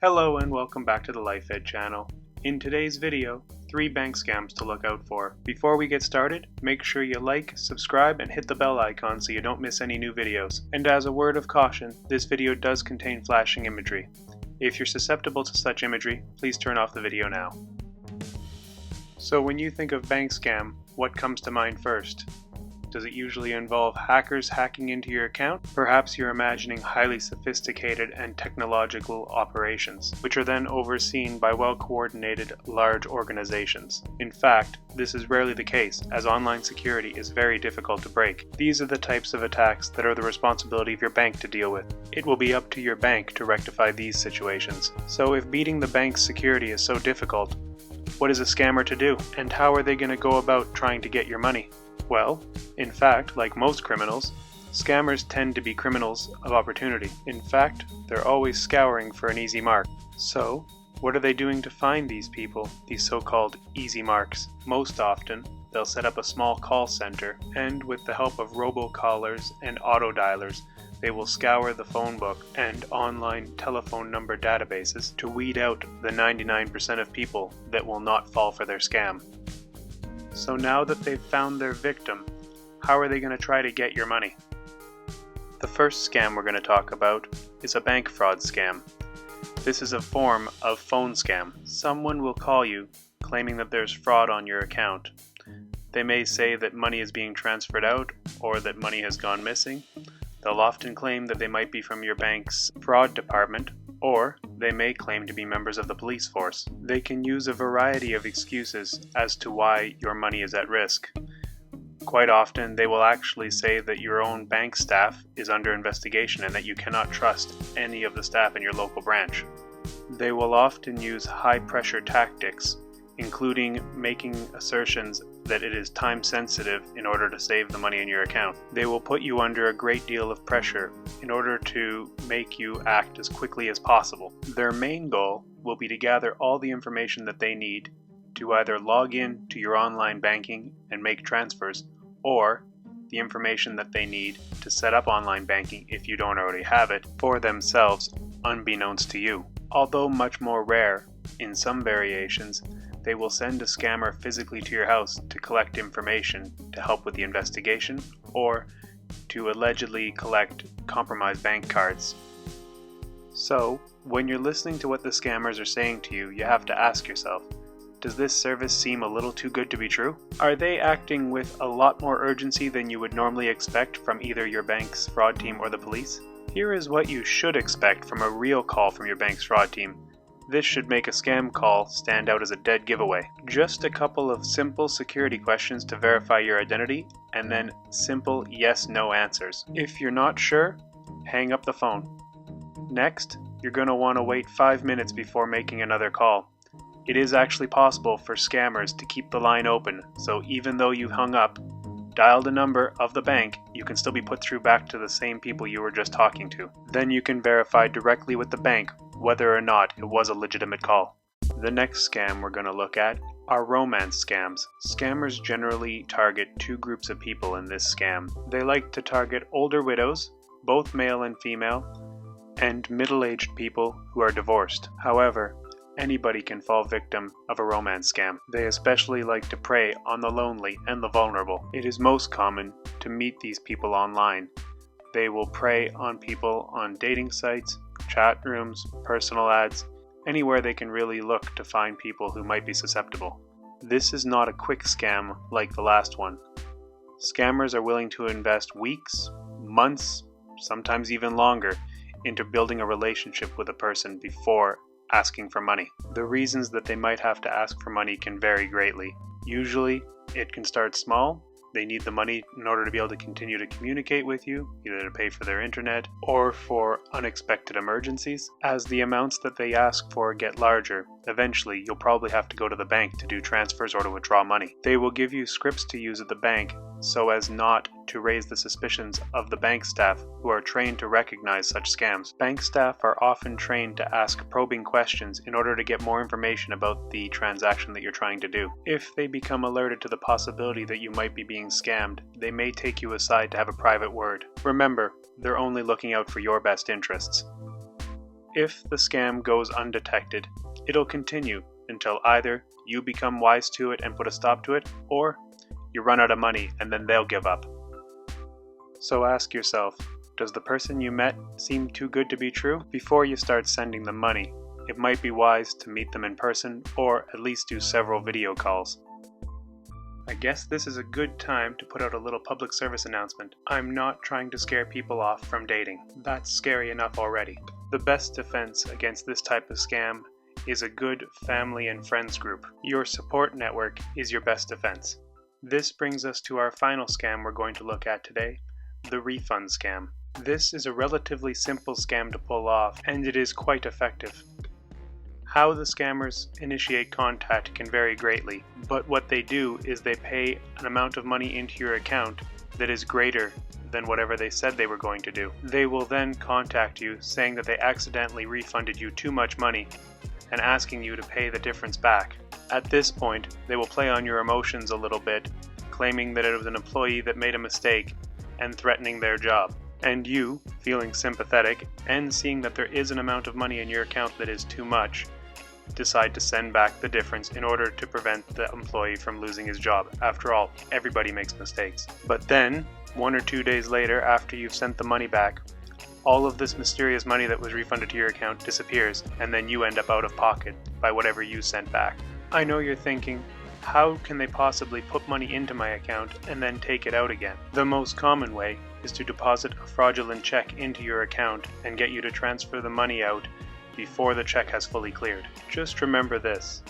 Hello and welcome back to the LifeEd channel. In today's video, 3 bank scams to look out for. Before we get started, make sure you like, subscribe, and hit the bell icon so you don't miss any new videos. And as a word of caution, this video does contain flashing imagery. If you're susceptible to such imagery, please turn off the video now. So when you think of bank scam, what comes to mind first? Does it usually involve hackers hacking into your account? Perhaps you're imagining highly sophisticated and technological operations, which are then overseen by well-coordinated large organizations. In fact, this is rarely the case, as online security is very difficult to break. These are the types of attacks that are the responsibility of your bank to deal with. It will be up to your bank to rectify these situations. So if beating the bank's security is so difficult, what is a scammer to do? And how are they going to go about trying to get your money? Well, in fact, like most criminals, scammers tend to be criminals of opportunity. In fact, they're always scouring for an easy mark. So, what are they doing to find these people, these so-called easy marks? Most often, they'll set up a small call center, and with the help of robocallers and auto-dialers, they will scour the phone book and online telephone number databases to weed out the 99% of people that will not fall for their scam. So now that they've found their victim, how are they going to try to get your money? The first scam we're going to talk about is a bank fraud scam. This is a form of phone scam. Someone will call you claiming that there's fraud on your account. They may say that money is being transferred out or that money has gone missing. They'll often claim that they might be from your bank's fraud department, or they may claim to be members of the police force. They can use a variety of excuses as to why your money is at risk. Quite often, they will actually say that your own bank staff is under investigation and that you cannot trust any of the staff in your local branch. They will often use high-pressure tactics, including making assertions that it is time sensitive in order to save the money in your account. They will put you under a great deal of pressure in order to make you act as quickly as possible. Their main goal will be to gather all the information that they need to either log in to your online banking and make transfers, or the information that they need to set up online banking if you don't already have it for themselves, unbeknownst to you. Although much more rare, in some variations, they will send a scammer physically to your house to collect information to help with the investigation or to allegedly collect compromised bank cards. So, when you're listening to what the scammers are saying to you, you have to ask yourself, does this service seem a little too good to be true? Are they acting with a lot more urgency than you would normally expect from either your bank's fraud team or the police? Here is what you should expect from a real call from your bank's fraud team. This should make a scam call stand out as a dead giveaway. Just a couple of simple security questions to verify your identity, and then simple yes/no answers. If you're not sure, hang up the phone. Next, you're going to want to wait 5 minutes before making another call. It is actually possible for scammers to keep the line open, so even though you hung up, dialed a number of the bank, you can still be put through back to the same people you were just talking to. Then you can verify directly with the bank whether or not it was a legitimate call. The next scam we're going to look at are romance scams. Scammers generally target 2 groups of people in this scam. They like to target older widows, both male and female, and middle-aged people who are divorced. However, anybody can fall victim of a romance scam. They especially like to prey on the lonely and the vulnerable. It is most common to meet these people online. They will prey on people on dating sites, chat rooms, personal ads, anywhere they can really look to find people who might be susceptible. This is not a quick scam like the last one. Scammers are willing to invest weeks, months, sometimes even longer into building a relationship with a person before asking for money. The reasons that they might have to ask for money can vary greatly. Usually, it can start small. They need the money in order to be able to continue to communicate with you, either to pay for their internet or for unexpected emergencies. As the amounts that they ask for get larger, eventually you'll probably have to go to the bank to do transfers or to withdraw money. They will give you scripts to use at the bank so as not to raise the suspicions of the bank staff who are trained to recognize such scams. Bank staff are often trained to ask probing questions in order to get more information about the transaction that you're trying to do. If they become alerted to the possibility that you might be being scammed, they may take you aside to have a private word. Remember, they're only looking out for your best interests. If the scam goes undetected, it'll continue until either you become wise to it and put a stop to it, or you run out of money and then they'll give up. So ask yourself, does the person you met seem too good to be true? Before you start sending them money, it might be wise to meet them in person or at least do several video calls. I guess this is a good time to put out a little public service announcement. I'm not trying to scare people off from dating. That's scary enough already. The best defense against this type of scam is a good family and friends group. Your support network is your best defense. This brings us to our final scam we're going to look at today, the refund scam. This is a relatively simple scam to pull off, and it is quite effective. How the scammers initiate contact can vary greatly, but what they do is they pay an amount of money into your account that is greater than whatever they said they were going to do. They will then contact you saying that they accidentally refunded you too much money and asking you to pay the difference back. At this point, they will play on your emotions a little bit, claiming that it was an employee that made a mistake and threatening their job. And you, feeling sympathetic and seeing that there is an amount of money in your account that is too much, decide to send back the difference in order to prevent the employee from losing his job. After all, everybody makes mistakes. But then, 1 or 2 days later, after you've sent the money back, all of this mysterious money that was refunded to your account disappears, and then you end up out of pocket by whatever you sent back. I know you're thinking, how can they possibly put money into my account and then take it out again? The most common way is to deposit a fraudulent check into your account and get you to transfer the money out before the check has fully cleared. Just remember this.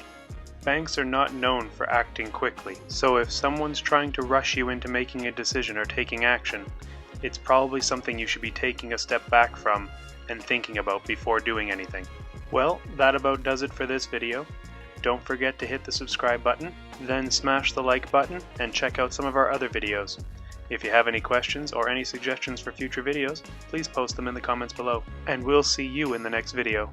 Banks are not known for acting quickly, so if someone's trying to rush you into making a decision or taking action, it's probably something you should be taking a step back from and thinking about before doing anything. Well, that about does it for this video. Don't forget to hit the subscribe button, then smash the like button and check out some of our other videos. If you have any questions or any suggestions for future videos, please post them in the comments below, and we'll see you in the next video.